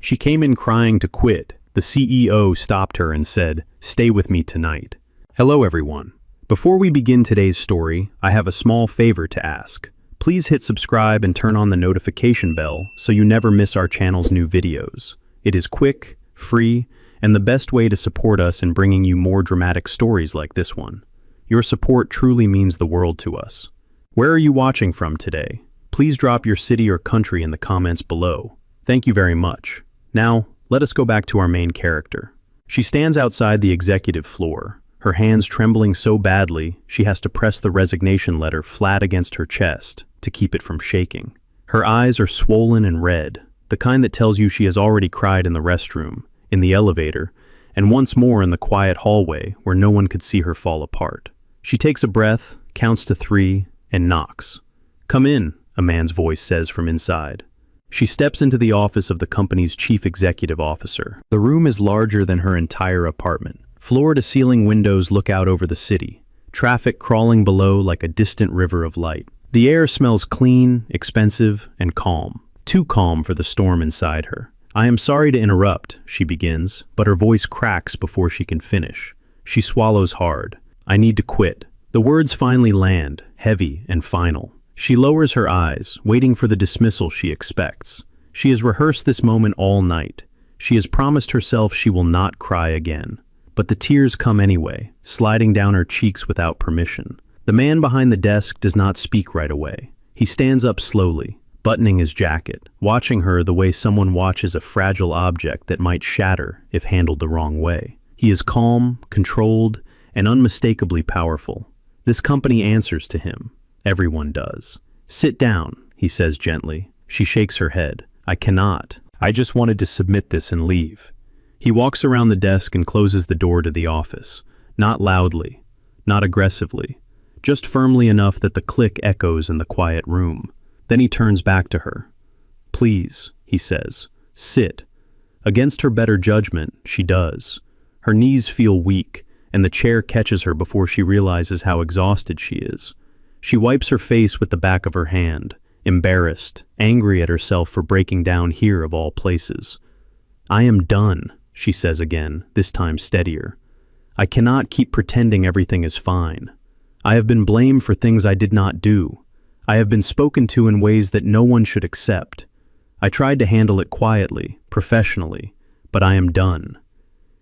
She came in crying to quit. The CEO stopped her and said, "Stay with me tonight." Hello everyone. Before we begin today's story, I have a small favor to ask. Please hit subscribe and turn on the notification bell so you never miss our channel's new videos. It is quick, free, and the best way to support us in bringing you more dramatic stories like this one. Your support truly means the world to us. Where are you watching from today? Please drop your city or country in the comments below. Thank you very much. Now, let us go back to our main character. She stands outside the executive floor, her hands trembling so badly she has to press the resignation letter flat against her chest to keep it from shaking. Her eyes are swollen and red, the kind that tells you she has already cried in the restroom, in the elevator, and once more in the quiet hallway where no one could see her fall apart. She takes a breath, counts to 3, and knocks. "Come in," a man's voice says from inside. She steps into the office of the company's chief executive officer. The room is larger than her entire apartment. Floor-to-ceiling windows look out over the city, traffic crawling below like a distant river of light. The air smells clean, expensive, and calm. Too calm for the storm inside her. "I am sorry to interrupt," she begins, but her voice cracks before she can finish. She swallows hard. "I need to quit." The words finally land, heavy and final. She lowers her eyes, waiting for the dismissal she expects. She has rehearsed this moment all night. She has promised herself she will not cry again. But the tears come anyway, sliding down her cheeks without permission. The man behind the desk does not speak right away. He stands up slowly, buttoning his jacket, watching her the way someone watches a fragile object that might shatter if handled the wrong way. He is calm, controlled, and unmistakably powerful. This company answers to him. Everyone does. "Sit down," he says gently. She shakes her head. "I cannot. I just wanted to submit this and leave." He walks around the desk and closes the door to the office. Not loudly, not aggressively, just firmly enough that the click echoes in the quiet room. Then he turns back to her. "Please," he says, "sit." Against her better judgment, she does. Her knees feel weak, and the chair catches her before she realizes how exhausted she is. She wipes her face with the back of her hand, embarrassed, angry at herself for breaking down here of all places. "I am done," she says again, this time steadier. "I cannot keep pretending everything is fine. I have been blamed for things I did not do. I have been spoken to in ways that no one should accept. I tried to handle it quietly, professionally, but I am done."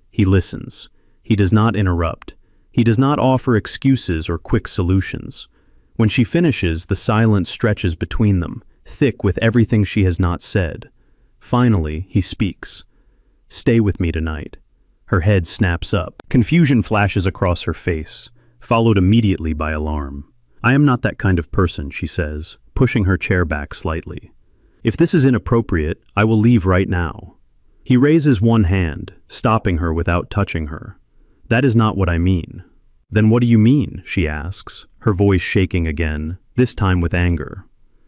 He listens. He does not interrupt. He does not offer excuses or quick solutions. When she finishes, the silence stretches between them, thick with everything she has not said. Finally, he speaks. "Stay with me tonight." Her head snaps up. Confusion flashes across her face, followed immediately by alarm. "I am not that kind of person," she says, pushing her chair back slightly. "If this is inappropriate, I will leave right now." He raises one hand, stopping her without touching her. "That is not what I mean." "Then what do you mean?" she asks, her voice shaking again, this time with anger.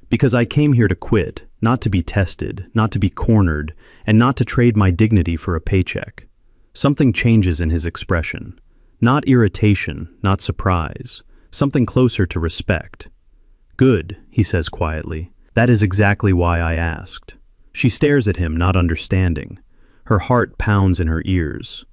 "Because I came here to quit, not to be tested, not to be cornered, and not to trade my dignity for a paycheck." Something changes in his expression. Not irritation, not surprise, something closer to respect. "Good," he says quietly. "That is exactly why I asked." She stares at him, not understanding. Her heart pounds in her ears.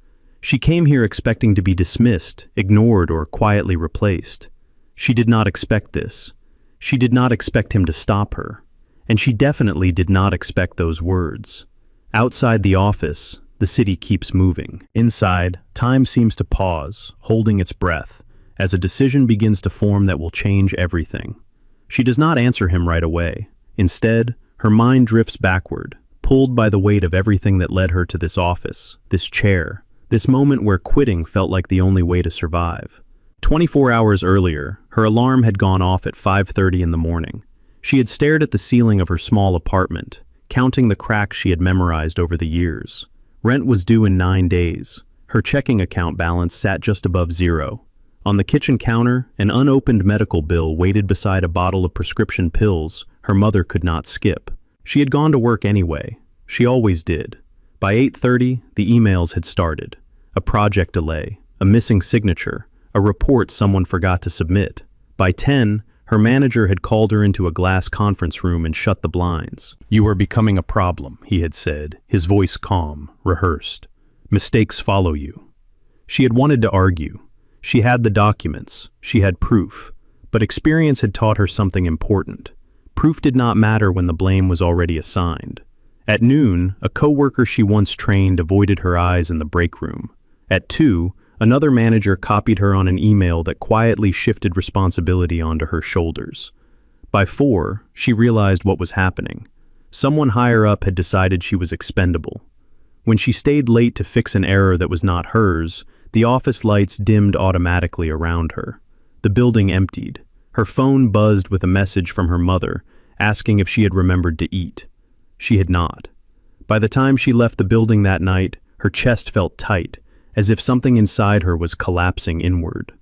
She came here expecting to be dismissed, ignored, or quietly replaced. She did not expect this. She did not expect him to stop her. And she definitely did not expect those words. Outside the office, the city keeps moving. Inside, time seems to pause, holding its breath, as a decision begins to form that will change everything. She does not answer him right away. Instead, her mind drifts backward, pulled by the weight of everything that led her to this office, this chair, this moment where quitting felt like the only way to survive. 24 hours earlier, her alarm had gone off at 5:30 in the morning. She had stared at the ceiling of her small apartment, counting the cracks she had memorized over the years. Rent was due in 9 days. Her checking account balance sat just above zero. On the kitchen counter, an unopened medical bill waited beside a bottle of prescription pills her mother could not skip. She had gone to work anyway. She always did. By 8:30, the emails had started. A project delay, a missing signature, a report someone forgot to submit. By 10, Her manager had called her into a glass conference room and shut the blinds. "You are becoming a problem," he had said, his voice calm, rehearsed. "Mistakes follow you." She had wanted to argue. She had the documents. She had proof. But experience had taught her something important. Proof did not matter when the blame was already assigned. At noon, a coworker she once trained avoided her eyes in the break room. At 2, another manager copied her on an email that quietly shifted responsibility onto her shoulders. By 4, she realized what was happening. Someone higher up had decided she was expendable. When she stayed late to fix an error that was not hers, the office lights dimmed automatically around her. The building emptied. Her phone buzzed with a message from her mother, asking if she had remembered to eat. She had not. By the time she left the building that night, her chest felt tight, as if something inside her was collapsing inward.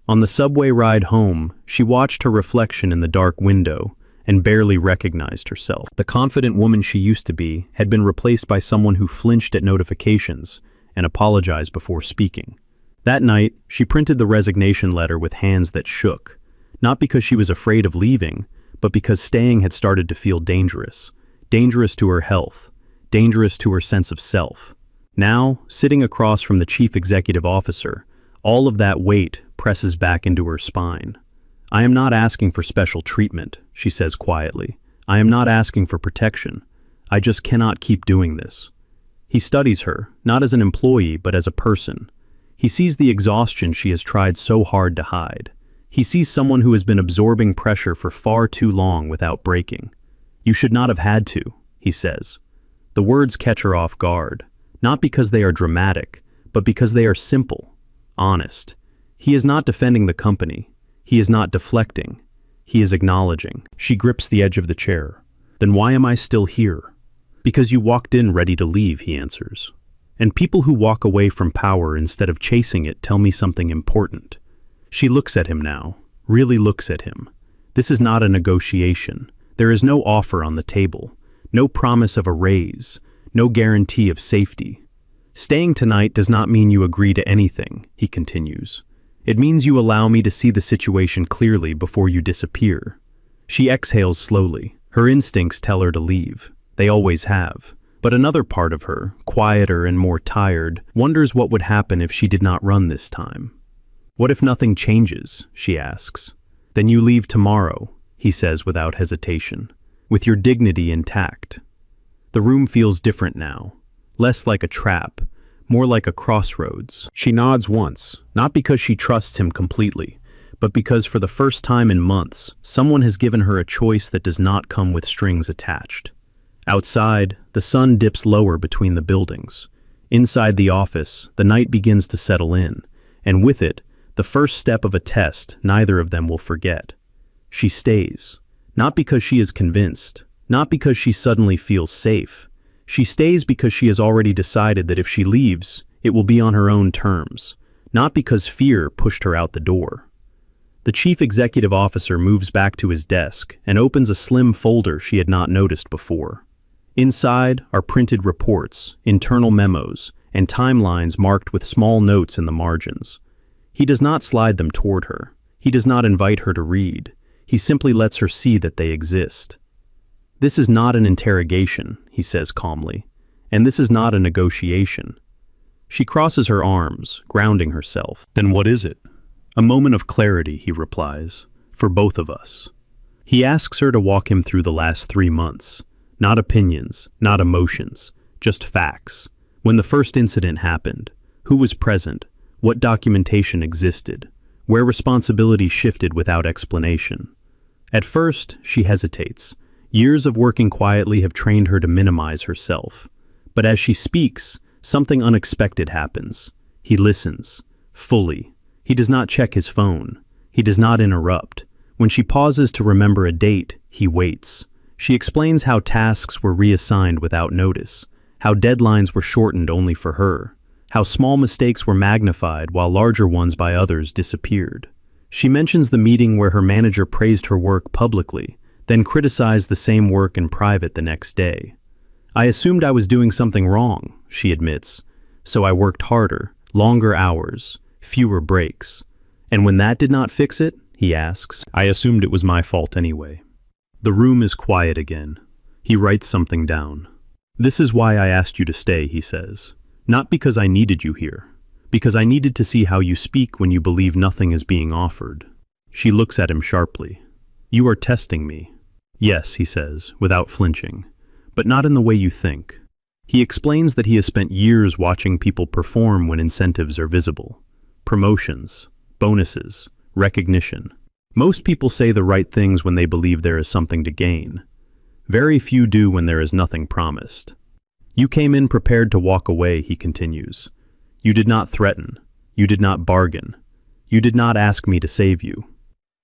On the subway ride home, she watched her reflection in the dark window and barely recognized herself. The confident woman she used to be had been replaced by someone who flinched at notifications and apologized before speaking. That night, she printed the resignation letter with hands that shook, not because she was afraid of leaving, but because staying had started to feel dangerous. Dangerous to her health, dangerous to her sense of self. Now, sitting across from the chief executive officer, all of that weight presses back into her spine. "I am not asking for special treatment," she says quietly. "I am not asking for protection. I just cannot keep doing this." He studies her, not as an employee, but as a person. He sees the exhaustion she has tried so hard to hide. He sees someone who has been absorbing pressure for far too long without breaking. "You should not have had to," he says. The words catch her off guard, not because they are dramatic, but because they are simple, honest. He is not defending the company. He is not deflecting. He is acknowledging. She grips the edge of the chair. "Then why am I still here?" "Because you walked in ready to leave," he answers. "And people who walk away from power instead of chasing it tell me something important." She looks at him now, really looks at him. This is not a negotiation. There is no offer on the table, no promise of a raise, no guarantee of safety. "Staying tonight does not mean you agree to anything," he continues. "It means you allow me to see the situation clearly before you disappear." She exhales slowly. Her instincts tell her to leave. They always have. But another part of her, quieter and more tired, wonders what would happen if she did not run this time. "What if nothing changes?" she asks. "Then you leave tomorrow," he says without hesitation, "with your dignity intact." The room feels different now, less like a trap, more like a crossroads. She nods once, not because she trusts him completely, but because for the first time in months, someone has given her a choice that does not come with strings attached. Outside, the sun dips lower between the buildings. Inside the office, the night begins to settle in, and with it, the first step of a test neither of them will forget. She stays, not because she is convinced, not because she suddenly feels safe. She stays because she has already decided that if she leaves, it will be on her own terms, not because fear pushed her out the door. The chief executive officer moves back to his desk and opens a slim folder she had not noticed before. Inside are printed reports, internal memos, and timelines marked with small notes in the margins. He does not slide them toward her. He does not invite her to read. He simply lets her see that they exist. "This is not an interrogation," he says calmly, "and this is not a negotiation." She crosses her arms, grounding herself. "Then what is it?" "A moment of clarity," he replies, "for both of us." He asks her to walk him through the last 3 months. Not opinions, not emotions, just facts. When the first incident happened, who was present, what documentation existed, where responsibility shifted without explanation. At first, she hesitates. Years of working quietly have trained her to minimize herself. But as she speaks, something unexpected happens. He listens, fully. He does not check his phone. He does not interrupt. When she pauses to remember a date, he waits. She explains how tasks were reassigned without notice, how deadlines were shortened only for her, how small mistakes were magnified while larger ones by others disappeared. She mentions the meeting where her manager praised her work publicly, then criticized the same work in private the next day. "I assumed I was doing something wrong," she admits, "so I worked harder, longer hours, fewer breaks. And when that did not fix it," he asks. I assumed it was my fault anyway. The room is quiet again. He writes something down. This is why I asked you to stay, he says. Not because I needed you here. Because I needed to see how you speak when you believe nothing is being offered. She looks at him sharply. You are testing me. Yes, he says, without flinching. But not in the way you think. He explains that he has spent years watching people perform when incentives are visible. Promotions, bonuses, recognition. Most people say the right things when they believe there is something to gain. Very few do when there is nothing promised. You came in prepared to walk away, he continues. You did not threaten. You did not bargain. You did not ask me to save you.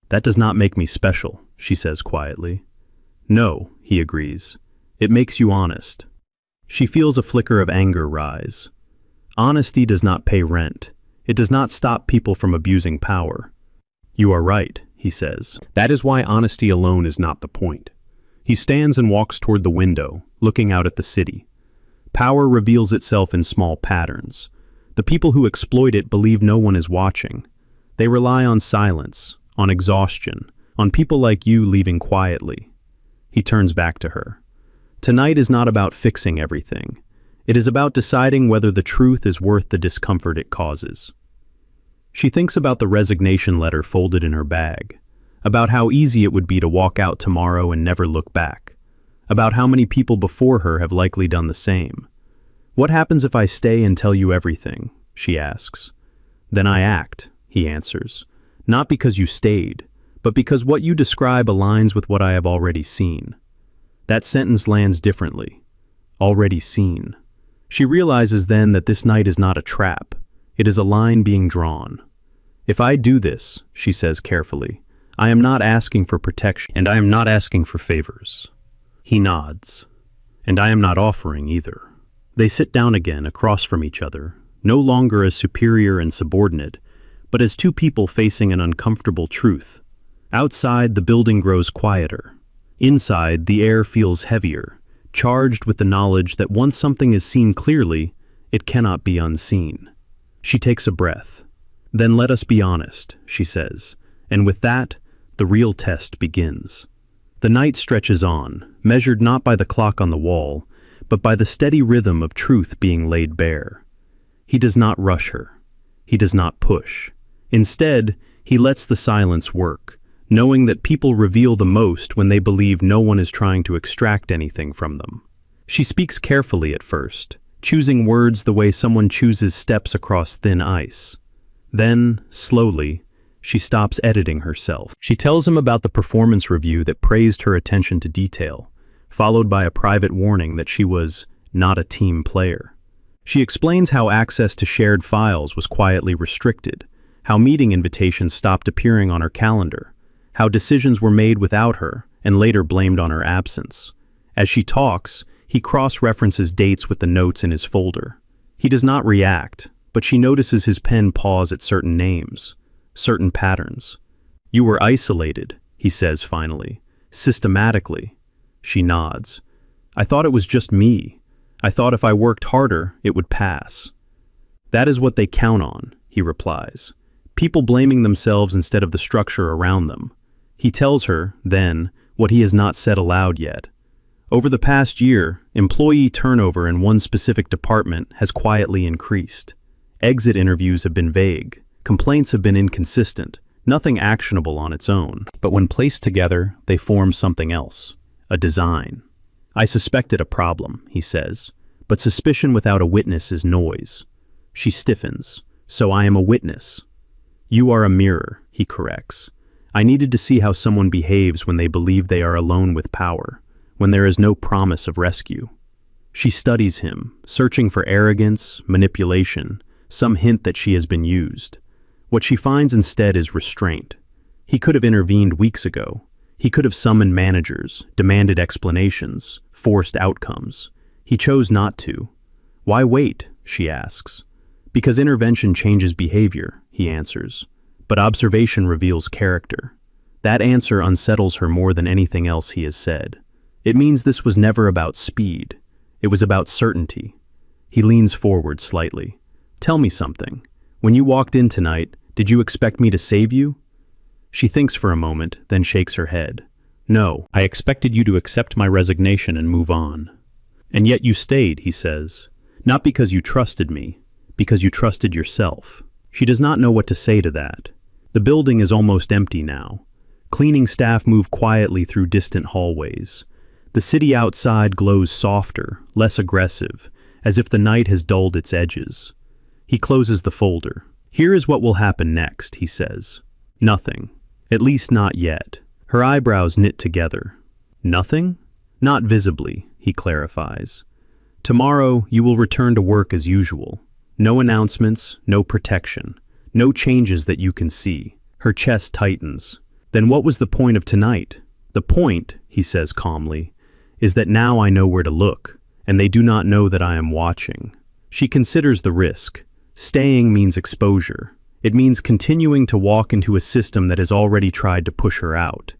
That does not make me special, she says quietly. No, he agrees. It makes you honest. She feels a flicker of anger rise. Honesty does not pay rent. It does not stop people from abusing power. You are right, he says. That is why honesty alone is not the point. He stands and walks toward the window, looking out at the city. Power reveals itself in small patterns. The people who exploit it believe no one is watching. They rely on silence, on exhaustion, on people like you leaving quietly. He turns back to her. Tonight is not about fixing everything. It is about deciding whether the truth is worth the discomfort it causes. She thinks about the resignation letter folded in her bag, about how easy it would be to walk out tomorrow and never look back, about how many people before her have likely done the same. What happens if I stay and tell you everything? She asks. Then I act, he answers. Not because you stayed, but because what you describe aligns with what I have already seen. That sentence lands differently. Already seen. She realizes then that this night is not a trap. It is a line being drawn. If I do this, she says carefully, I am not asking for protection, and I am not asking for favors. He nods. And I am not offering either. They sit down again across from each other, no longer as superior and subordinate, but as two people facing an uncomfortable truth. Outside, the building grows quieter. Inside, the air feels heavier, charged with the knowledge that once something is seen clearly, it cannot be unseen. She takes a breath. Then let us be honest, she says, and with that, the real test begins. The night stretches on, measured not by the clock on the wall, but by the steady rhythm of truth being laid bare. He does not rush her. He does not push. Instead, he lets the silence work, knowing that people reveal the most when they believe no one is trying to extract anything from them. She speaks carefully at first, choosing words the way someone chooses steps across thin ice. Then, slowly, she stops editing herself. She tells him about the performance review that praised her attention to detail, followed by a private warning that she was not a team player. She explains how access to shared files was quietly restricted, how meeting invitations stopped appearing on her calendar, how decisions were made without her and later blamed on her absence. As she talks, he cross-references dates with the notes in his folder. He does not react, but she notices his pen pause at certain names, certain patterns. You were isolated, he says finally, systematically. She nods. I thought it was just me. I thought if I worked harder, it would pass. That is what they count on, he replies. People blaming themselves instead of the structure around them. He tells her, then, what he has not said aloud yet. Over the past year, employee turnover in one specific department has quietly increased. Exit interviews have been vague. Complaints have been inconsistent. Nothing actionable on its own. But when placed together, they form something else. A design. I suspected a problem, he says. But suspicion without a witness is noise. She stiffens. So I am a witness. You are a mirror, he corrects. I needed to see how someone behaves when they believe they are alone with power, when there is no promise of rescue. She studies him, searching for arrogance, manipulation, some hint that she has been used. What she finds instead is restraint. He could have intervened weeks ago. He could have summoned managers, demanded explanations, forced outcomes. He chose not to. Why wait? She asks. Because intervention changes behavior, he answers. But observation reveals character. That answer unsettles her more than anything else he has said. It means this was never about speed. It was about certainty. He leans forward slightly. Tell me something. When you walked in tonight, did you expect me to save you? She thinks for a moment, then shakes her head. No, I expected you to accept my resignation and move on. And yet you stayed, he says. Not because you trusted me, because you trusted yourself. She does not know what to say to that. The building is almost empty now. Cleaning staff move quietly through distant hallways. The city outside glows softer, less aggressive, as if the night has dulled its edges. He closes the folder. Here is what will happen next, he says. Nothing. At least not yet. Her eyebrows knit together. Nothing? Not visibly, he clarifies. Tomorrow you will return to work as usual. No announcements, no protection, no changes that you can see. Her chest tightens. Then what was the point of tonight? The point, he says calmly, is that now I know where to look, and they do not know that I am watching. She considers the risk. Staying means exposure. It means continuing to walk into a system that has already tried to push her out.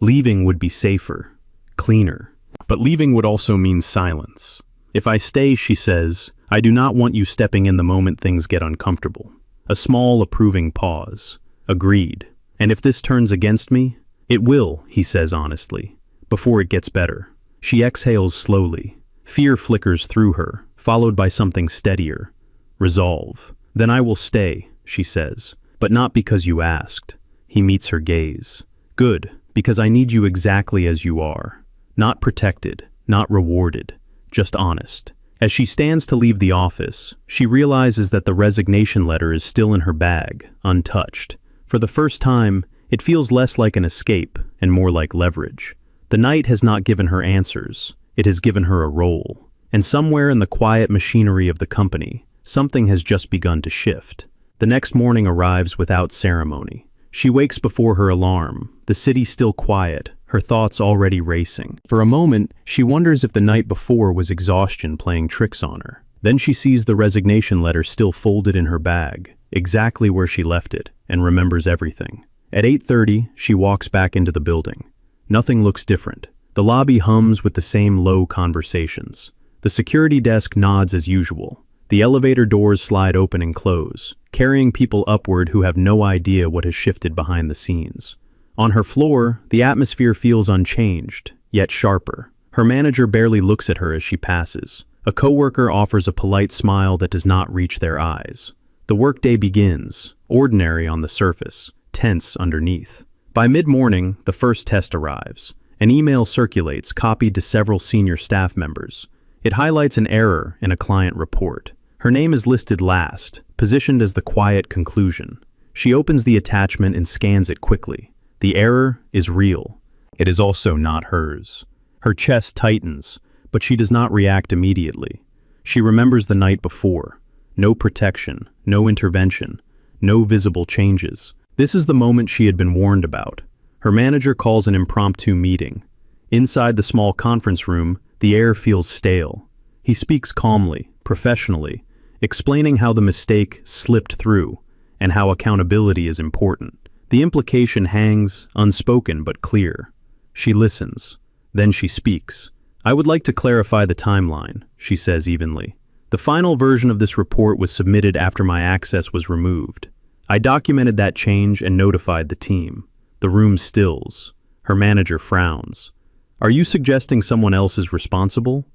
Leaving would be safer, cleaner. But leaving would also mean silence. If I stay, she says, I do not want you stepping in the moment things get uncomfortable. A small, approving pause. Agreed. And if this turns against me? It will, he says honestly, before it gets better. She exhales slowly. Fear flickers through her, followed by something steadier. Resolve. Then I will stay, she says, but not because you asked. He meets her gaze. Good, because I need you exactly as you are. Not protected, not rewarded, just honest. As she stands to leave the office, she realizes that the resignation letter is still in her bag, untouched. For the first time, it feels less like an escape and more like leverage. The night has not given her answers. It has given her a role. And somewhere in the quiet machinery of the company, something has just begun to shift. The next morning arrives without ceremony. She wakes before her alarm, the city still quiet, her thoughts already racing. For a moment, she wonders if the night before was exhaustion playing tricks on her. Then she sees the resignation letter still folded in her bag, exactly where she left it, and remembers everything. At 8:30, she walks back into the building. Nothing looks different. The lobby hums with the same low conversations. The security desk nods as usual. The elevator doors slide open and close, carrying people upward who have no idea what has shifted behind the scenes. On her floor, the atmosphere feels unchanged, yet sharper. Her manager barely looks at her as she passes. A coworker offers a polite smile that does not reach their eyes. The workday begins, ordinary on the surface, tense underneath. By mid-morning, the first test arrives. An email circulates, copied to several senior staff members. It highlights an error in a client report. Her name is listed last, positioned as the quiet conclusion. She opens the attachment and scans it quickly. The error is real. It is also not hers. Her chest tightens, but she does not react immediately. She remembers the night before. No protection, no intervention, no visible changes. This is the moment she had been warned about. Her manager calls an impromptu meeting. Inside the small conference room, the air feels stale. He speaks calmly, professionally, explaining how the mistake slipped through and how accountability is important. The implication hangs, unspoken but clear. She listens. Then she speaks. I would like to clarify the timeline, she says evenly. The final version of this report was submitted after my access was removed. I documented that change and notified the team. The room stills. Her manager frowns. Are you suggesting someone else is responsible?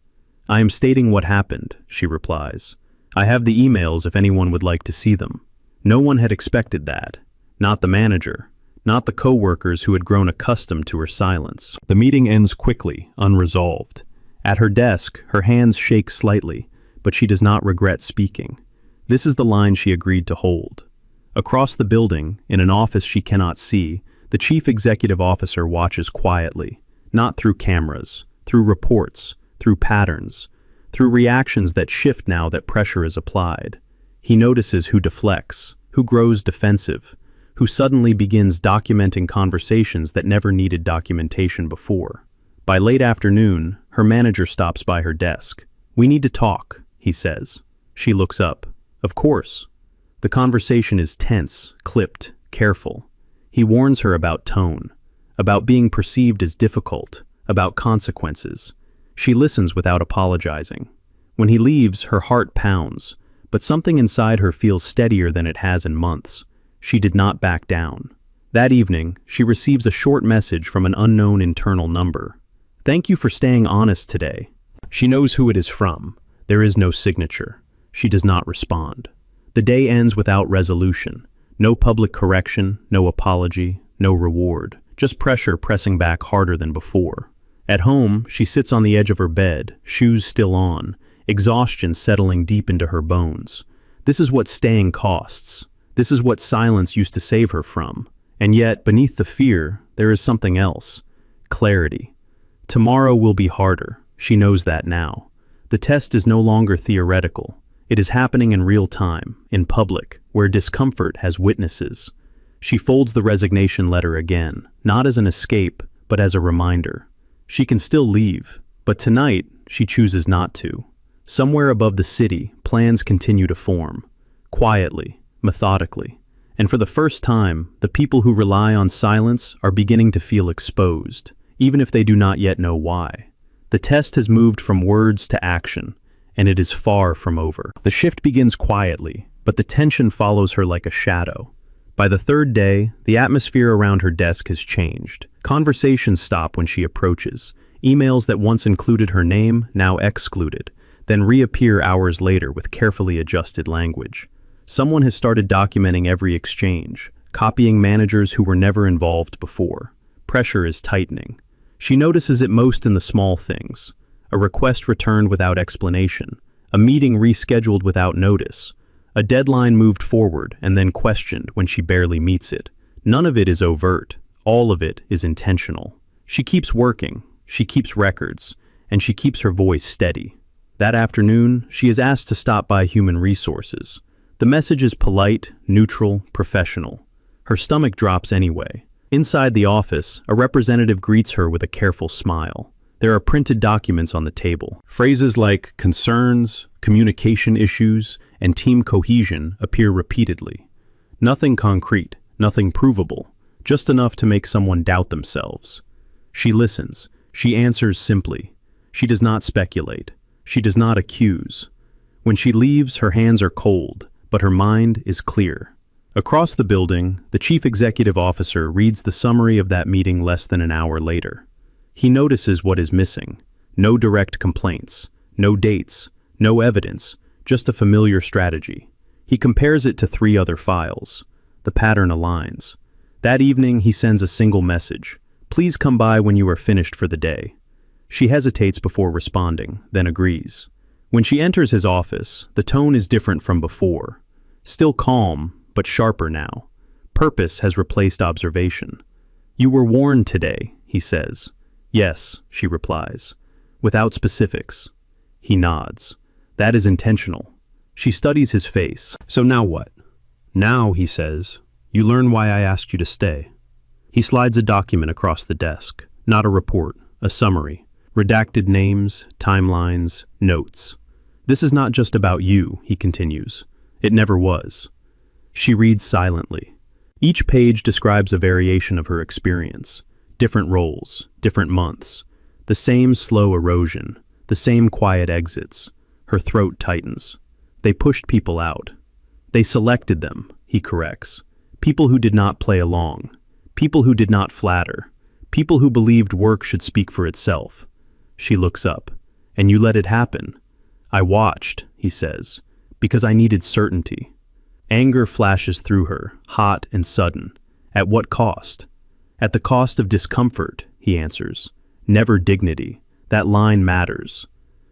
I am stating what happened, she replies. I have the emails if anyone would like to see them. No one had expected that. Not the manager. Not the co-workers who had grown accustomed to her silence. The meeting ends quickly, unresolved. At her desk, her hands shake slightly, but she does not regret speaking. This is the line she agreed to hold. Across the building, in an office she cannot see, the chief executive officer watches quietly, not through cameras, through reports, through patterns, through reactions that shift now that pressure is applied. He notices who deflects, who grows defensive, who suddenly begins documenting conversations that never needed documentation before. By late afternoon, her manager stops by her desk. We need to talk, he says. She looks up. Of course. The conversation is tense, clipped, careful. He warns her about tone, about being perceived as difficult, about consequences. She listens without apologizing. When he leaves, her heart pounds, but something inside her feels steadier than it has in months. She did not back down. That evening, she receives a short message from an unknown internal number. "Thank you for staying honest today." She knows who it is from. There is no signature. She does not respond. The day ends without resolution. No public correction, no apology, no reward. Just pressure pressing back harder than before. At home, she sits on the edge of her bed, shoes still on, exhaustion settling deep into her bones. This is what staying costs. This is what silence used to save her from. And yet, beneath the fear, there is something else. Clarity. Tomorrow will be harder. She knows that now. The test is no longer theoretical. It is happening in real time, in public, where discomfort has witnesses. She folds the resignation letter again, not as an escape, but as a reminder. She can still leave, but tonight she chooses not to. Somewhere above the city, plans continue to form. Quietly, methodically. And for the first time, the people who rely on silence are beginning to feel exposed, even if they do not yet know why. The test has moved from words to action, and it is far from over. The shift begins quietly, but the tension follows her like a shadow. By the third day, the atmosphere around her desk has changed. Conversations stop when she approaches. Emails that once included her name, now excluded, then reappear hours later with carefully adjusted language. Someone has started documenting every exchange, copying managers who were never involved before. Pressure is tightening. She notices it most in the small things. A request returned without explanation, a meeting rescheduled without notice, a deadline moved forward and then questioned when she barely meets it. None of it is overt. All of it is intentional. She keeps working, she keeps records, and she keeps her voice steady. That afternoon, she is asked to stop by Human Resources. The message is polite, neutral, professional. Her stomach drops anyway. Inside the office, a representative greets her with a careful smile. There are printed documents on the table. Phrases like concerns, communication issues, and team cohesion appear repeatedly. Nothing concrete, nothing provable, just enough to make someone doubt themselves. She listens. She answers simply. She does not speculate. She does not accuse. When she leaves, her hands are cold, but her mind is clear. Across the building, the chief executive officer reads the summary of that meeting less than an hour later. He notices what is missing. No direct complaints, no dates, no evidence, just a familiar strategy. He compares it to 3 other files. The pattern aligns. That evening, he sends a single message. "Please come by when you are finished for the day." She hesitates before responding, then agrees. When she enters his office, the tone is different from before. Still calm, but sharper now. Purpose has replaced observation. "You were warned today," he says. "Yes," she replies, without specifics. He nods. That is intentional. She studies his face. "So now what?" "Now," he says, "you learn why I asked you to stay." He slides a document across the desk. Not a report, a summary. Redacted names, timelines, notes. "This is not just about you," he continues. "It never was." She reads silently. Each page describes a variation of her experience. Different roles, different months. The same slow erosion, the same quiet exits. Her throat tightens. They pushed people out. They selected them, he corrects. People who did not play along. People who did not flatter. People who believed work should speak for itself. She looks up. "And you let it happen." "I watched," he says, "because I needed certainty." Anger flashes through her, hot and sudden. "At what cost?" "At the cost of discomfort," he answers. "Never dignity. That line matters."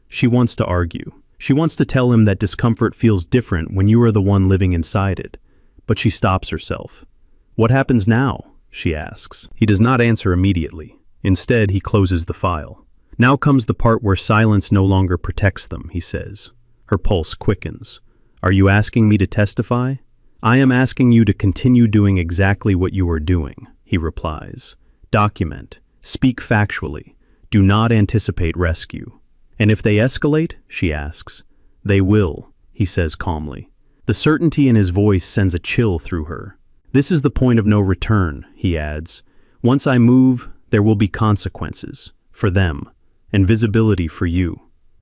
She wants to argue. She wants to tell him that discomfort feels different when you are the one living inside it. But she stops herself. "What happens now?" she asks. He does not answer immediately. Instead, he closes the file. "Now comes the part where silence no longer protects them," he says. Her pulse quickens. "Are you asking me to testify?" "I am asking you to continue doing exactly what you are doing," he replies. "Document. Speak factually. Do not anticipate rescue." "And if they escalate?" she asks. "They will," he says calmly. The certainty in his voice sends a chill through her. "This is the point of no return," he adds. "Once I move, there will be consequences. For them. And visibility for you."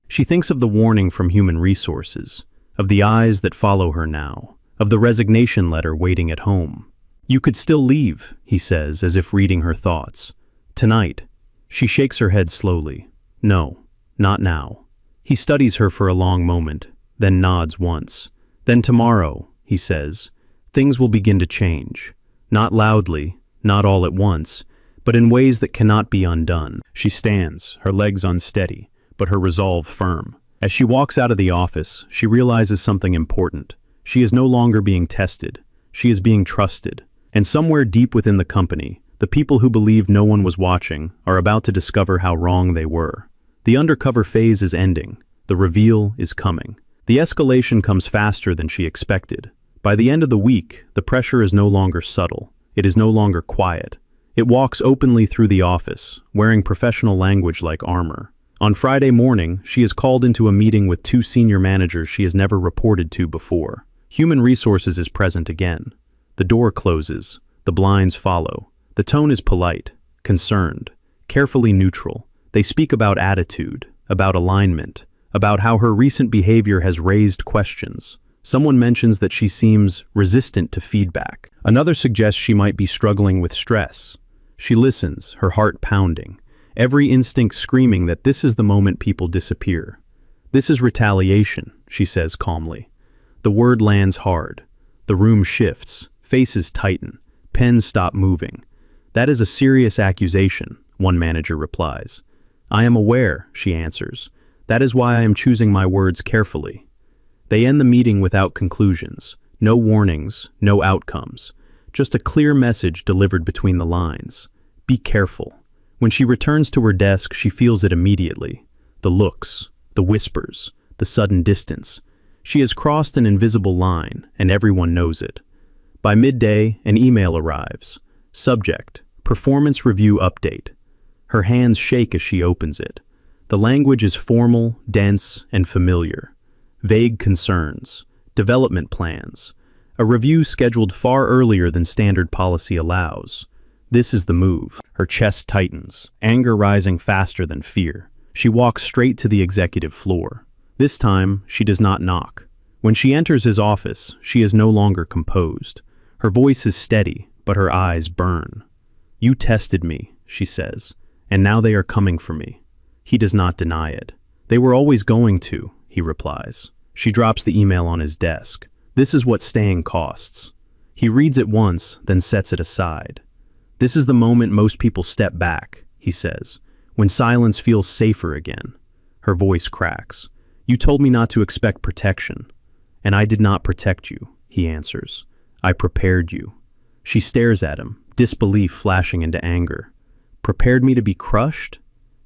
She thinks of the warning from Human Resources, of the eyes that follow her now, of the resignation letter waiting at home. You could still leave, he says, as if reading her thoughts. Tonight. She shakes her head slowly. No, not now. He studies her for a long moment, then nods once. Then tomorrow, he says, things will begin to change. Not loudly, not all at once, but in ways that cannot be undone. She stands, her legs unsteady, but her resolve firm. As she walks out of the office, she realizes something important. She is no longer being tested. She is being trusted. And somewhere deep within the company, the people who believed no one was watching are about to discover how wrong they were. The undercover phase is ending. The reveal is coming. The escalation comes faster than she expected. By the end of the week, the pressure is no longer subtle. It is no longer quiet. It walks openly through the office, wearing professional language like armor. On Friday morning, she is called into a meeting with two senior managers she has never reported to before. Human Resources is present again. The door closes. The blinds follow. The tone is polite, concerned, carefully neutral. They speak about attitude, about alignment, about how her recent behavior has raised questions. Someone mentions that she seems resistant to feedback. Another suggests she might be struggling with stress. She listens, her heart pounding, every instinct screaming that this is the moment people disappear. This is retaliation, she says calmly. The word lands hard. The room shifts, faces tighten, pens stop moving. That is a serious accusation, one manager replies. I am aware, she answers. That is why I am choosing my words carefully. They end the meeting without conclusions, no warnings, no outcomes. Just a clear message delivered between the lines. Be careful. When she returns to her desk, she feels it immediately. The looks, the whispers, the sudden distance. She has crossed an invisible line, and everyone knows it. By midday, an email arrives. Subject, Performance Review Update. Her hands shake as she opens it. The language is formal, dense, and familiar. Vague concerns, development plans, a review scheduled far earlier than standard policy allows. This is the move. Her chest tightens, anger rising faster than fear. She walks straight to the executive floor. This time, she does not knock. When she enters his office, she is no longer composed. Her voice is steady, but her eyes burn. You tested me, she says, and now they are coming for me. He does not deny it. They were always going to, he replies. She drops the email on his desk. This is what staying costs. He reads it once, then sets it aside. This is the moment most people step back, he says, when silence feels safer again. Her voice cracks. You told me not to expect protection. And I did not protect you, he answers. I prepared you. She stares at him, disbelief flashing into anger. Prepared me to be crushed?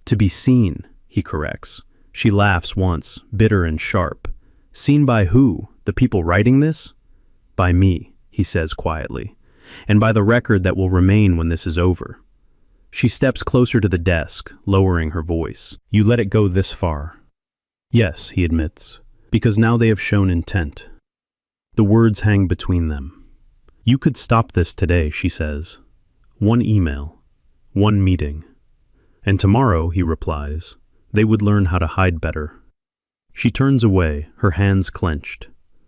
To be seen, he corrects. She laughs once, bitter and sharp. Seen by who? The people writing this? By me, he says quietly. And by the record that will remain when this is over. She steps closer to the desk, lowering her voice. You let it go this far. Yes, he admits, because now they have shown intent. The words hang between them. You could stop this today, she says. One email, one meeting. And tomorrow, he replies, they would learn how to hide better. She turns away, her hands clenched.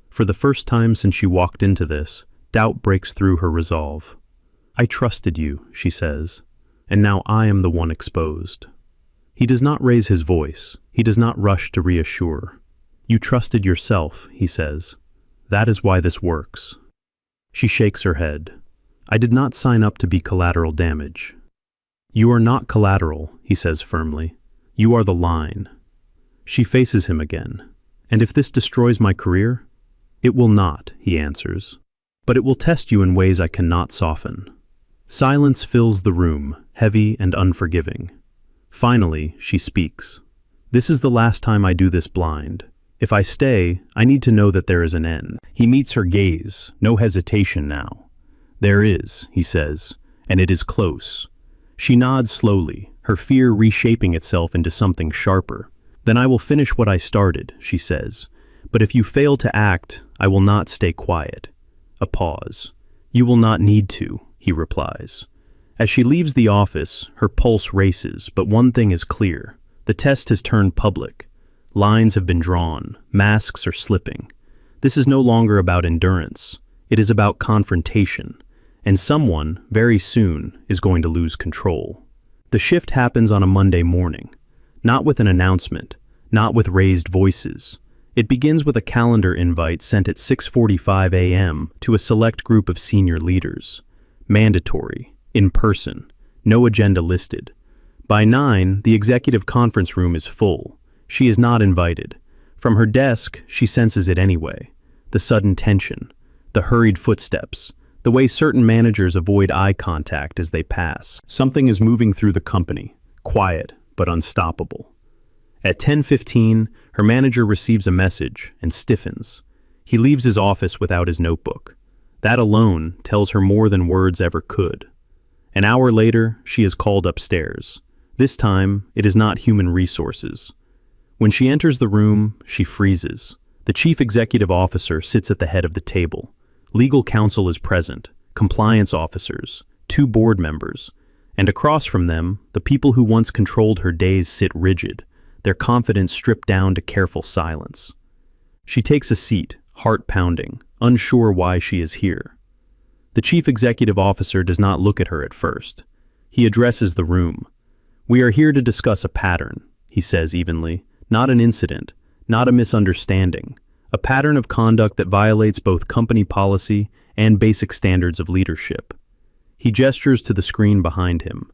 For the first time since she walked into this, doubt breaks through her resolve. I trusted you, she says, and now I am the one exposed. He does not raise his voice. He does not rush to reassure. You trusted yourself, he says. That is why this works. She shakes her head. I did not sign up to be collateral damage. You are not collateral, he says firmly. You are the line. She faces him again. And if this destroys my career? It will not, he answers. But it will test you in ways I cannot soften. Silence fills the room, heavy and unforgiving. Finally, she speaks. This is the last time I do this blind. If I stay, I need to know that there is an end. He meets her gaze, no hesitation now. There is, he says, and it is close. She nods slowly, her fear reshaping itself into something sharper. Then I will finish what I started, she says. But if you fail to act, I will not stay quiet. A pause. You will not need to, he replies. As she leaves the office, her pulse races, but one thing is clear. The test has turned public. Lines have been drawn, masks are slipping. This is no longer about endurance. It is about confrontation. and someone, very soon, is going to lose control. The shift happens on a Monday morning, not with an announcement, not with raised voices. It begins with a calendar invite sent at 6:45 a.m. to a select group of senior leaders. Mandatory, in person, no agenda listed. By 9, the executive conference room is full. She is not invited. From her desk, she senses it anyway. The sudden tension, the hurried footsteps, the way certain managers avoid eye contact as they pass. Something is moving through the company, quiet but unstoppable. At 10:15, her manager receives a message and stiffens. He leaves his office without his notebook. That alone tells her more than words ever could. An hour later, she is called upstairs. This time, it is not human resources. When she enters the room, she freezes. The chief executive officer sits at the head of the table. Legal counsel is present, compliance officers, 2 board members, and across from them, the people who once controlled her days sit rigid, their confidence stripped down to careful silence. She takes a seat, heart pounding, unsure why she is here. The chief executive officer does not look at her at first. He addresses the room. "We are here to discuss a pattern," he says evenly, "not an incident, not a misunderstanding, a pattern of conduct that violates both company policy and basic standards of leadership." He gestures to the screen behind him.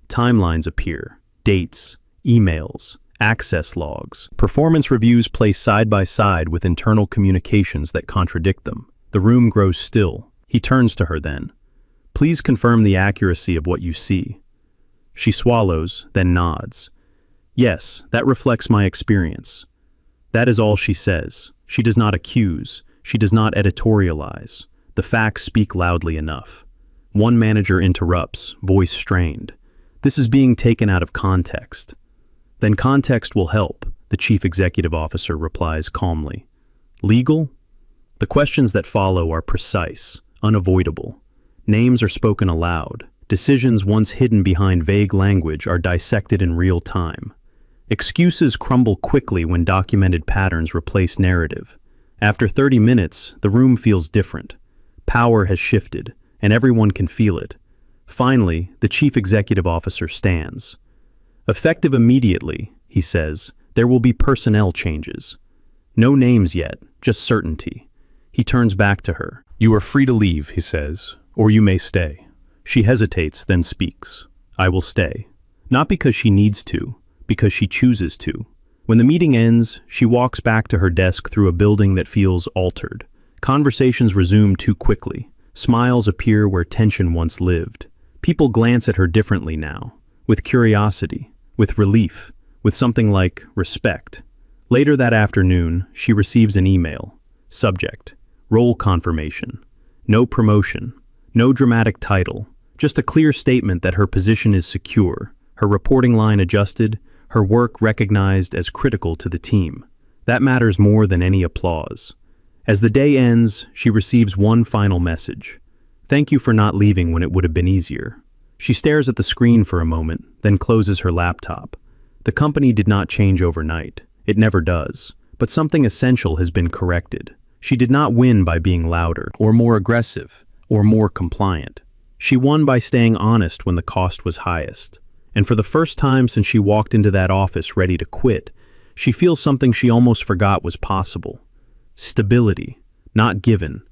Timelines appear, dates, emails, access logs. Performance reviews place side by side with internal communications that contradict them. The room grows still. He turns to her then. "Please confirm the accuracy of what you see." She swallows, then nods. "Yes, that reflects my experience." That is all she says. She does not accuse. She does not editorialize. The facts speak loudly enough. One manager interrupts, voice strained. "This is being taken out of context." "Then context will help," the chief executive officer replies calmly. "Legal?" The questions that follow are precise, unavoidable. Names are spoken aloud. Decisions once hidden behind vague language are dissected in real time. Excuses crumble quickly when documented patterns replace narrative. After 30 minutes, the room feels different. Power has shifted, and everyone can feel it. Finally, the chief executive officer stands. "Effective immediately," he says, "there will be personnel changes." No names yet, just certainty. He turns back to her. "You are free to leave," he says, "or you may stay." She hesitates, then speaks. "I will stay." Not because she needs to, because she chooses to. When the meeting ends, she walks back to her desk through a building that feels altered. Conversations resume too quickly. Smiles appear where tension once lived. People glance at her differently now, with curiosity, with relief, with something like respect. Later that afternoon, she receives an email. Subject: role confirmation. No promotion, no dramatic title, just a clear statement that her position is secure, her reporting line adjusted, her work recognized as critical to the team. That matters more than any applause. As the day ends, she receives one final message. "Thank you for not leaving when it would have been easier." She stares at the screen for a moment, then closes her laptop. The company did not change overnight. It never does. But something essential has been corrected. She did not win by being louder, or more aggressive, or more compliant. She won by staying honest when the cost was highest. And for the first time since she walked into that office ready to quit, she feels something she almost forgot was possible. Stability, not given,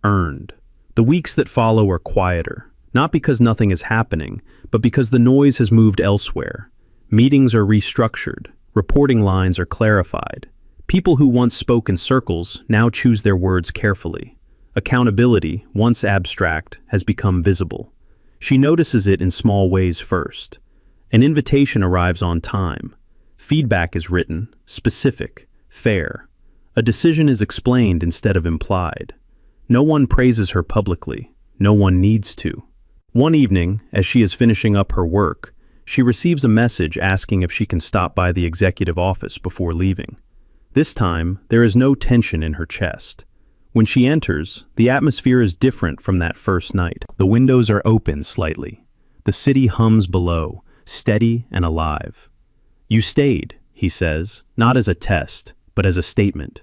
earned. The weeks that follow are quieter, not because nothing is happening, but because the noise has moved elsewhere. Meetings are restructured, reporting lines are clarified. People who once spoke in circles now choose their words carefully. Accountability, once abstract, has become visible. She notices it in small ways first. An invitation arrives on time. Feedback is written, specific, fair. A decision is explained instead of implied. No one praises her publicly. No one needs to. One evening, as she is finishing up her work, she receives a message asking if she can stop by the executive office before leaving. This time, there is no tension in her chest. When she enters, the atmosphere is different from that first night. The windows are open slightly. The city hums below, steady and alive. "You stayed," he says, not as a test, but as a statement.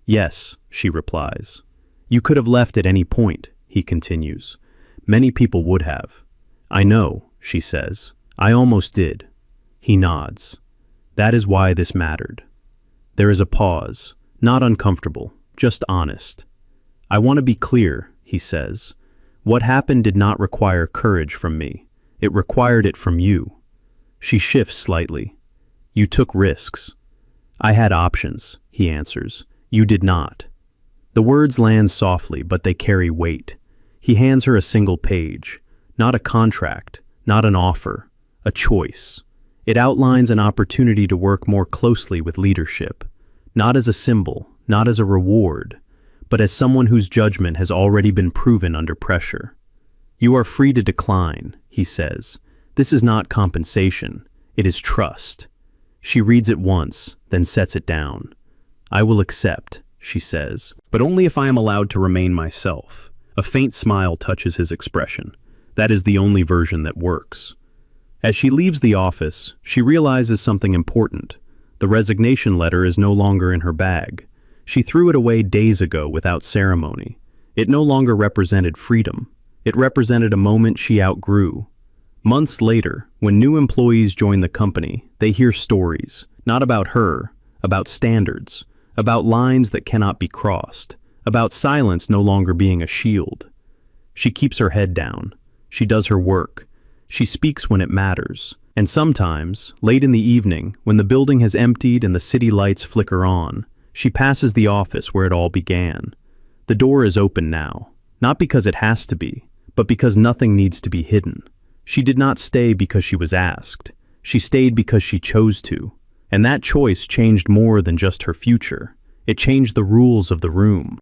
"Yes," she replies. "You could have left at any point," he continues. Many people would have. I know, she says. I almost did. He nods. That is why this mattered. There is a pause, not uncomfortable, just honest. I want to be clear, he says. What happened did not require courage from me. It required it from you. She shifts slightly. You took risks. I had options, he answers. You did not. The words land softly, but they carry weight. He hands her a single page. Not a contract, not an offer, a choice. It outlines an opportunity to work more closely with leadership, not as a symbol, not as a reward, but as someone whose judgment has already been proven under pressure. You are free to decline, he says. This is not compensation, it is trust. She reads it once, then sets it down. I will accept, she says, but only if I am allowed to remain myself. A faint smile touches his expression. That is the only version that works. As she leaves the office, she realizes something important. The resignation letter is no longer in her bag. She threw it away days ago without ceremony. It no longer represented freedom. It represented a moment she outgrew. Months later, when new employees join the company, they hear stories, not about her, about standards, about lines that cannot be crossed, about silence no longer being a shield. She keeps her head down. She does her work. She speaks when it matters. And sometimes, late in the evening, when the building has emptied and the city lights flicker on, she passes the office where it all began. The door is open now, not because it has to be, but because nothing needs to be hidden. She did not stay because she was asked. She stayed because she chose to. And that choice changed more than just her future. It changed the rules of the room.